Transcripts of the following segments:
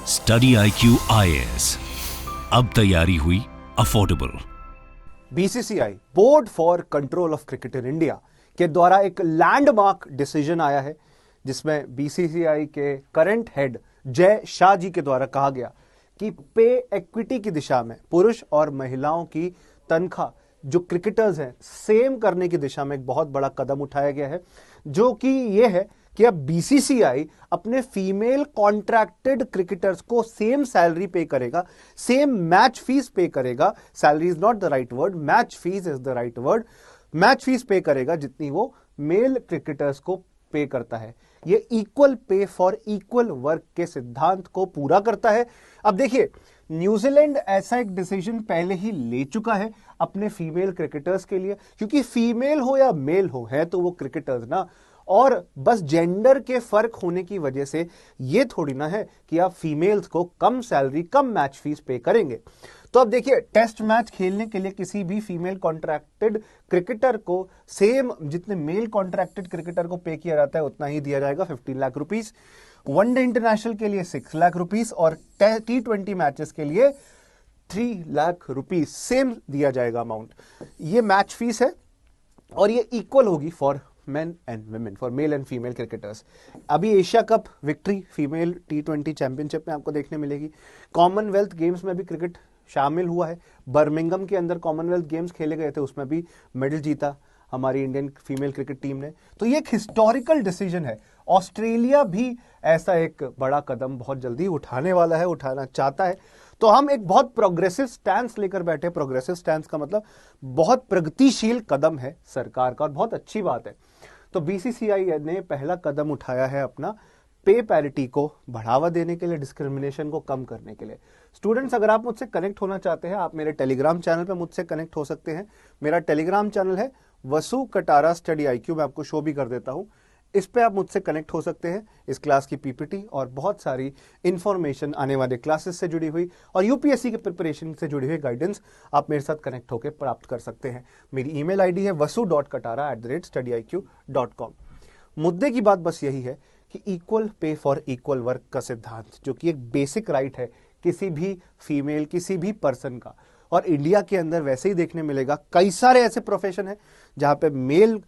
Study IQ IAS, अब तैयारी हुई affordable. BCCI board for control of cricket in India के द्वारा एक लैंडमार्क डिसीजन आया है, जिसमें बीसीसीआई के करंट हेड जय शाह जी के द्वारा कहा गया कि पे इक्विटी की दिशा में पुरुष और महिलाओं की तनख्वाह जो क्रिकेटर्स हैं सेम करने की दिशा में एक बहुत बड़ा कदम उठाया गया है, जो कि यह है कि अब बीसीसीआई अपने फीमेल कॉन्ट्रैक्टेड क्रिकेटर्स को सेम सैलरी पे करेगा, सेम मैच फीस पे करेगा। Salary is not the right word, match fees is the right word. Match fees पे करेगा जितनी वो मेल क्रिकेटर्स को पे करता है। ये equal pay for equal work के सिद्धांत को पूरा करता है। अब देखिए, न्यूजीलैंड ऐसा एक डिसीजन पहले ही ले चुका है अपने फीमेल क्रिकेटर्स के लिए, क्योंकि फीमेल हो या मेल हो, है तो वो क्रिकेटर्स ना। और बस जेंडर के फर्क होने की वजह से ये थोड़ी ना है कि आप फीमेल्स को कम सैलरी, कम मैच फीस पे करेंगे। तो अब देखिए, टेस्ट मैच खेलने के लिए किसी भी फीमेल कॉन्ट्रैक्टेड क्रिकेटर को सेम जितने मेल कॉन्ट्रैक्टेड क्रिकेटर को पे किया जाता है उतना ही दिया जाएगा, 15 लाख रुपीस। वनडे इंटरनेशनल के लिए 6 लाख रुपीस और T20 मैचेस के लिए 3 लाख रुपीस सेम दिया जाएगा अमाउंट। ये मैच फीस है और ये इक्वल होगी for men and women, for male and female cricketers. अभी Asia cup victory female T20 championship में आपको देखने मिलेगी। कॉमनवेल्थ गेम्स में भी क्रिकेट शामिल हुआ है। बर्मिंघम के अंदर कॉमनवेल्थ गेम्स खेले गए थे, उसमें भी मेडल जीता हमारी इंडियन फीमेल क्रिकेट टीम ने। तो ये एक हिस्टोरिकल डिसीजन है। ऑस्ट्रेलिया भी ऐसा एक बड़ा कदम बहुत जल्दी उठाने वाला है, उठाना चाहता है। तो हम एक बहुत प्रोग्रेसिव स्टैंस लेकर बैठे। प्रोग्रेसिव स्टैंस का मतलब बहुत प्रगतिशील कदम है सरकार का और बहुत अच्छी बात है। तो बीसीसीआई ने पहला कदम उठाया है अपना पे पैरिटी को बढ़ावा देने के लिए, डिस्क्रिमिनेशन को कम करने के लिए। स्टूडेंट्स, अगर आप मुझसे कनेक्ट होना चाहते हैं, आप मेरे टेलीग्राम चैनल पे मुझसे कनेक्ट हो सकते हैं। मेरा टेलीग्राम चैनल है वसु कटारा स्टडी IQ, मैं आपको शो भी कर देता हूं। इस पे आप मुझसे कनेक्ट हो सकते हैं। इस क्लास की पीपीटी और बहुत सारी इंफॉर्मेशन आने वाले क्लासेस से जुड़ी हुई और यूपीएससी के प्रिपरेशन से जुड़ी हुई गाइडेंस आप मेरे साथ कनेक्ट होकर प्राप्त कर सकते हैं। मेरी ईमेल आईडी है vasu.katara@studyIQ.com। मुद्दे की बात बस यही है कि equal pay for equal work का सिद्धांत, जो कि एक बेसिक राइट है किसी भी फीमेल, किसी भी पर्सन का, और इंडिया के अंदर वैसे ही देखने मिलेगा। कई सारे ऐसे प्रोफेशन है जहां पे मेल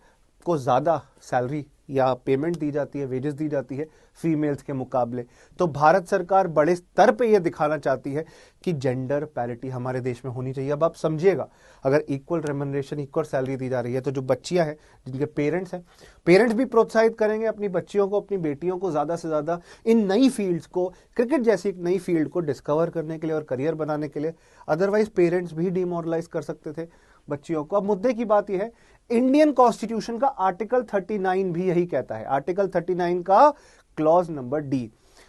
को ज्यादा सैलरी या पेमेंट दी जाती है, वेजेस दी जाती है फीमेल्स के मुकाबले। तो भारत सरकार बड़े स्तर पे यह दिखाना चाहती है कि जेंडर पैरिटी हमारे देश में होनी चाहिए। अब आप समझिएगा, अगर इक्वल रेम्युनरेशन, इक्वल सैलरी दी जा रही है तो जो बच्चियां हैं, जिनके पेरेंट्स हैं, पेरेंट्स भी प्रोत्साहित करेंगे अपनी बच्चियों को, अपनी बेटियों को ज्यादा से ज्यादा इन नई फील्ड्स को, क्रिकेट जैसी एक नई फील्ड को डिस्कवर करने के लिए और करियर बनाने के लिए। अदरवाइज पेरेंट्स भी डिमोरलाइज कर सकते थे बच्चियों को। अब मुद्दे की बात यह है, इंडियन कॉन्स्टिट्यूशन का आर्टिकल 39 भी यही कहता है। आर्टिकल 39 का क्लॉज नंबर D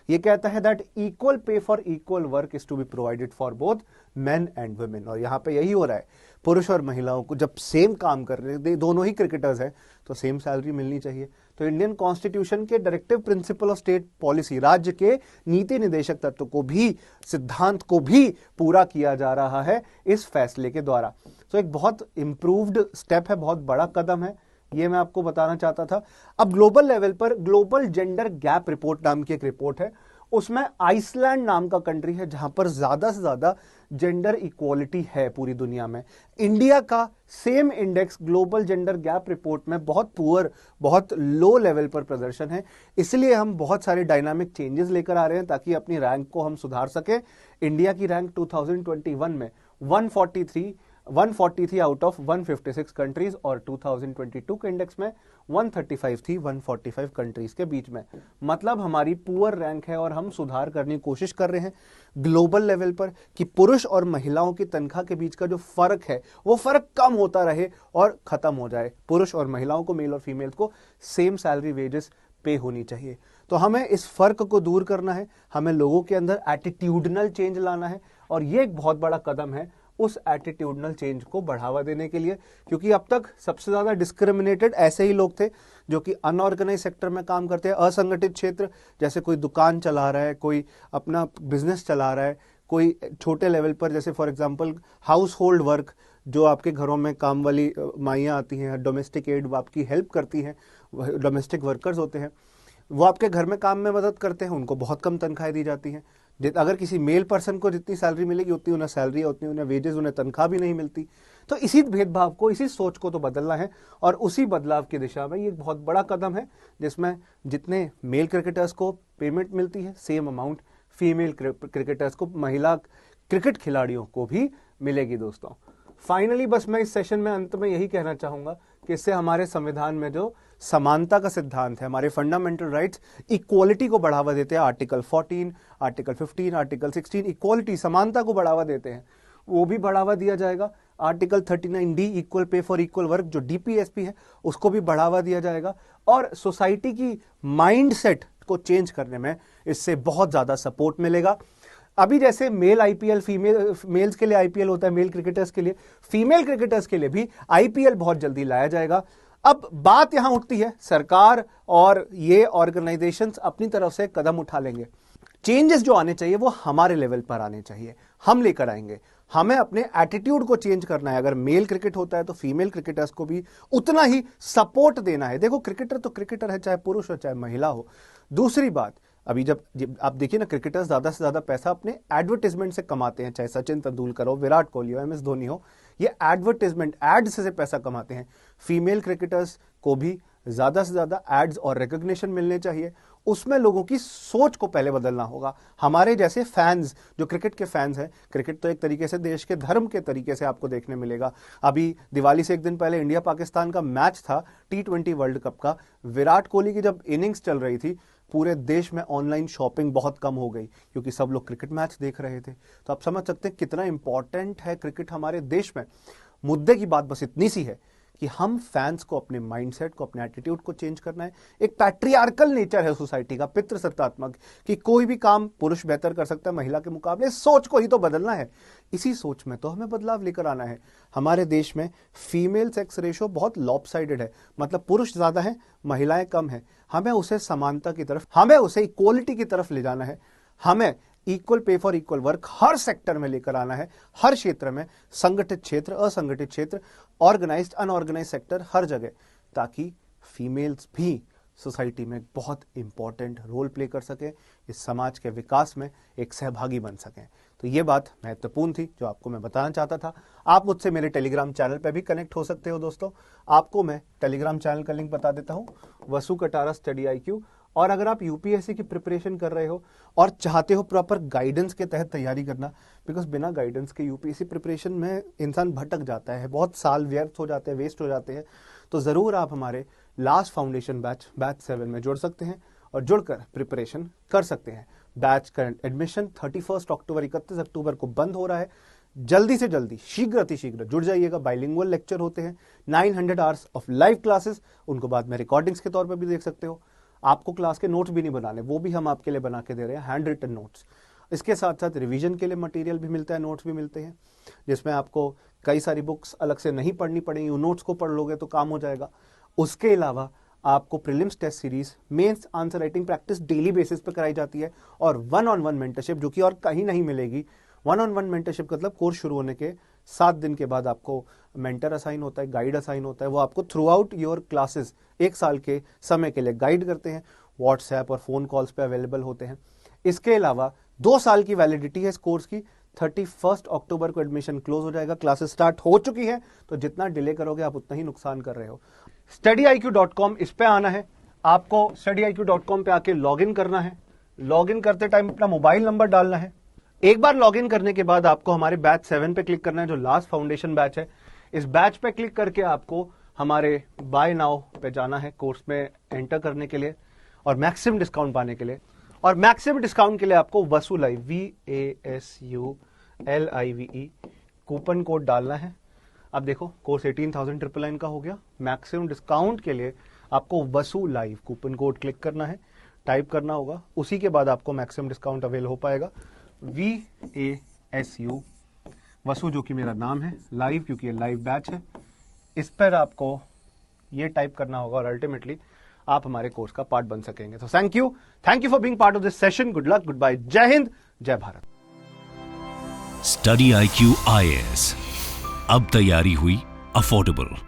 ये कहता है that equal pay for equal work is to be provided for both men and women. और यहां पे यही हो रहा है, पुरुष और महिलाओं को जब सेम काम कर रहे हैं, दोनों ही क्रिकेटर्स हैं, तो सेम सैलरी मिलनी चाहिए। तो इंडियन कॉन्स्टिट्यूशन के directive principle of state policy, राज्य के नीति निदेशक तत्व को भी, सिद्धांत को भी पूरा किया जा रहा है इस फैसले के द्वारा। तो एक बहुत इंप्रूव्ड स्टेप है, बहुत बड़ा कदम है, ये मैं आपको बताना चाहता था। अब ग्लोबल लेवल पर ग्लोबल जेंडर गैप रिपोर्ट नाम की एक रिपोर्ट है, उसमें आइसलैंड नाम का कंट्री है जहां पर ज्यादा से ज्यादा जेंडर इक्वालिटी है पूरी दुनिया में। इंडिया का same index global gender gap report में बहुत पुअर, बहुत लो लेवल पर प्रदर्शन है। इसलिए हम बहुत सारे डायनामिक चेंजेस लेकर आ रहे हैं ताकि अपनी रैंक को हम सुधार सके। इंडिया की रैंक 2021 में 143 आउट ऑफ 156 कंट्रीज और 2022 के इंडेक्स में 135 थी 145 कंट्रीज के बीच में। मतलब हमारी पुअर रैंक है और हम सुधार करने की कोशिश कर रहे हैं ग्लोबल लेवल पर कि पुरुष और महिलाओं की तनख्वाह के बीच का जो फर्क है वो फर्क कम होता रहे और खत्म हो जाए। पुरुष और महिलाओं को, मेल और फीमेल को सेम सैलरी वेजेस पे होनी चाहिए। तो हमें इस फर्क को दूर करना है, हमें लोगों के अंदर एटीट्यूडनल चेंज लाना है और ये एक बहुत बड़ा कदम है उस एटीट्यूडनल चेंज को बढ़ावा देने के लिए। क्योंकि अब तक सबसे ज्यादा डिस्क्रिमिनेटेड ऐसे ही लोग थे जो कि अनऑर्गेनाइज सेक्टर में काम करते हैं, असंगठित क्षेत्र, जैसे कोई दुकान चला रहा है, कोई अपना बिजनेस चला रहा है, कोई छोटे लेवल पर, जैसे for example house hold work, जो आपके घरों में काम वाली माइयाँ आती हैं, डोमेस्टिक एड आपकी हेल्प करती हैं, डोमेस्टिक वर्कर्स होते हैं, वो आपके घर में काम में मदद करते हैं, उनको बहुत कम तनख्वाहें दी जाती हैं। अगर किसी मेल पर्सन को जितनी सैलरी मिलेगी उतनी उन्हें सैलरी, उतनी उन्हें वेजेस, उन्हें तनख्वाह भी नहीं मिलती। तो इसी भेदभाव को, इसी सोच को तो बदलना है, और उसी बदलाव की दिशा में ये एक बहुत बड़ा कदम है, जिसमें जितने मेल क्रिकेटर्स को पेमेंट मिलती है सेम अमाउंट फीमेल क्रिकेटर्स को, महिला क्रिकेट खिलाड़ियों को भी मिलेगी दोस्तों। फाइनली बस मैं इस सेशन में अंत में यही कहना चाहूंगा कि इससे हमारे संविधान में जो समानता का सिद्धांत है, हमारे फंडामेंटल राइट्स, इक्वालिटी को बढ़ावा देते हैं। आर्टिकल 14, आर्टिकल 15, आर्टिकल 16 इक्वालिटी, समानता को बढ़ावा देते हैं, वो भी बढ़ावा दिया जाएगा। Article 39D equal pay for equal work, जो DPSP है, उसको भी बढ़ावा दिया जाएगा। और सोसाइटी की माइंडसेट को चेंज करने में इससे बहुत ज्यादा सपोर्ट मिलेगा। अभी जैसे मेल IPL, मेल्स के लिए IPL होता है, मेल क्रिकेटर्स के लिए, फीमेल क्रिकेटर्स के लिए भी IPL बहुत जल्दी लाया जाएगा। अब बात यहां उठती है, सरकार और ये ऑर्गेनाइजेशंस अपनी तरफ से कदम उठा लेंगे। चेंजेस जो आने चाहिए वो हमारे लेवल पर आने चाहिए, हम लेकर आएंगे। हमें अपने एटीट्यूड को चेंज करना है। अगर मेल क्रिकेट होता है तो फीमेल क्रिकेटर्स को भी उतना ही सपोर्ट देना है। देखो, क्रिकेटर तो क्रिकेटर है, चाहे पुरुष हो चाहे महिला हो। दूसरी बात, अभी जब आप देखिए ना, क्रिकेटर्स ज्यादा से ज्यादा पैसा अपने एडवर्टाइजमेंट से कमाते हैं, चाहे सचिन तेंदुलकर हो, विराट कोहली हो, MS धोनी हो, ये एडवर्टाइजमेंट, एड्स से पैसा कमाते हैं। फीमेल क्रिकेटर्स को भी ज्यादा से ज्यादा एड्स और रिकॉग्निशन मिलने चाहिए। उसमें लोगों की सोच को पहले बदलना होगा। हमारे जैसे फैंस, जो क्रिकेट के फैंस हैं, क्रिकेट तो एक तरीके से देश के धर्म के तरीके से आपको देखने मिलेगा। अभी दिवाली से एक दिन पहले इंडिया पाकिस्तान का मैच था, T20 वर्ल्ड कप का। विराट कोहली की जब इनिंग्स चल रही थी, पूरे देश में ऑनलाइन शॉपिंग बहुत कम हो गई, क्योंकि सब लोग क्रिकेट मैच देख रहे थे। तो आप समझ सकते हैं कितना इंपॉर्टेंट है क्रिकेट हमारे देश में। मुद्दे की बात बस इतनी सी है कि हम फैंस को अपने माइंडसेट को, अपने एटीट्यूड को चेंज करना है। एक पैट्रियार्कल नेचर है सोसाइटी का, पितृसत्तात्मक, कि कोई भी काम पुरुष बेहतर कर सकता है महिला के मुकाबले। सोच को ही तो बदलना है। इसी सोच में तो हमें बदलाव लेकर आना है। हमारे देश में फीमेल सेक्स रेशो बहुत लॉपसाइडेड है, मतलब पुरुष ज्यादा है, महिलाएं कम है। हमें उसे समानता की तरफ, हमें उसे इक्वालिटी की तरफ ले जाना है। हमें equal pay for equal work her sector में लेकर आना है, हर क्षेत्र में, संगठित क्षेत्र, असंगठित क्षेत्र, ऑर्गेनाइज्ड, अनऑर्गेनाइज्ड सेक्टर, हर जगह, ताकि फीमेल्स भी सोसाइटी में बहुत इंपॉर्टेंट रोल प्ले कर सके, इस समाज के विकास में एक सहभागी बन सकें। तो ये बात महत्वपूर्ण थी जो आपको मैं बताना चाहता था। आप मुझसे मेरे टेलीग्राम चैनल पर भी कनेक्ट हो सकते हो दोस्तों। आपको मैं टेलीग्राम चैनल का लिंक बता देता हूं, वसु कटारा स्टडी IQ। और अगर आप UPSC की प्रिपरेशन कर रहे हो और चाहते हो प्रॉपर गाइडेंस के तहत तैयारी करना, बिकॉज बिना गाइडेंस के UPSC प्रिपरेशन में इंसान भटक जाता है, बहुत साल व्यर्थ हो जाते हैं, वेस्ट हो जाते हैं। तो ज़रूर आप हमारे लास्ट फाउंडेशन बैच 7 में जुड़ सकते हैं और जुड़कर प्रिपरेशन कर सकते हैं। बैच का एडमिशन 31 अक्टूबर, 31 अक्टूबर को बंद हो रहा है। जल्दी से जल्दी, शीघ्र अतिशीघ्र जुड़ जाइएगा। बाइलिंगुअल लेक्चर होते हैं, 900 आवर्स ऑफ लाइव क्लासेस, उनको बाद में रिकॉर्डिंग्स के तौर पर भी देख सकते हो। आपको क्लास के नोट्स भी नहीं बनाने, वो भी हम आपके लिए बना के दे रहे हैं, हैंड रिटन नोट्स। इसके साथ साथ रिवीजन के लिए मटेरियल भी मिलता है, नोट्स भी मिलते हैं, जिसमें आपको कई सारी बुक्स अलग से नहीं पढ़नी पड़ेंगी, नोट्स को पढ़ लोगे तो काम हो जाएगा। उसके अलावा आपको prelims test series, mains answer writing practice daily basis पर कराई जाती है, और 1-on-1 मेंटरशिप, जो कि और कहीं नहीं मिलेगी। 1-on-1 मेंटरशिप मतलब कोर्स शुरू होने के 7 दिन के बाद आपको मेंटर असाइन होता है, गाइड असाइन होता है। वो आपको थ्रू आउट योर क्लासेस 1 साल के समय के लिए गाइड करते हैं, व्हाट्सएप और फोन कॉल्स पे अवेलेबल होते हैं। इसके अलावा 2 साल की वैलिडिटी है इस कोर्स की। 31 अक्टूबर को एडमिशन क्लोज हो जाएगा, क्लासेस स्टार्ट हो चुकी है, तो जितना डिले करोगे आप उतना ही नुकसान कर रहे हो। StudyIQ.com, इस पे आना है आपको। StudyIQ.com पे आके लॉगिन करना है। लॉगिन करते टाइम अपना मोबाइल नंबर डालना है। एक बार लॉगिन करने के बाद आपको हमारे बैच 7 पे क्लिक करना है, जो लास्ट फाउंडेशन बैच है। इस बैच पे क्लिक करके आपको हमारे बाय नाउ पे जाना है, कोर्स में एंटर करने के लिए और मैक्सिमम डिस्काउंट पाने के लिए। और मैक्सिमम डिस्काउंट के लिए आपको वसु लाइव, VASULIVE कूपन कोड डालना है। अब देखो, कोर्स 18,999 का हो गया। मैक्सिमम डिस्काउंट के लिए आपको वसु लाइव कूपन कोड क्लिक करना है, टाइप करना होगा। उसी के बाद आपको मैक्सिमम डिस्काउंट अवेल हो पाएगा। VASU वसु, जो कि मेरा नाम है, लाइव क्योंकि ये लाइव बैच है, इस पर आपको ये टाइप करना होगा और अल्टीमेटली आप हमारे कोर्स का पार्ट बन सकेंगे। तो thank you for being part of this session. Good luck, goodbye, जय हिंद, जय भारत। स्टडी IQ IAS, अब तैयारी हुई अफोर्डेबल।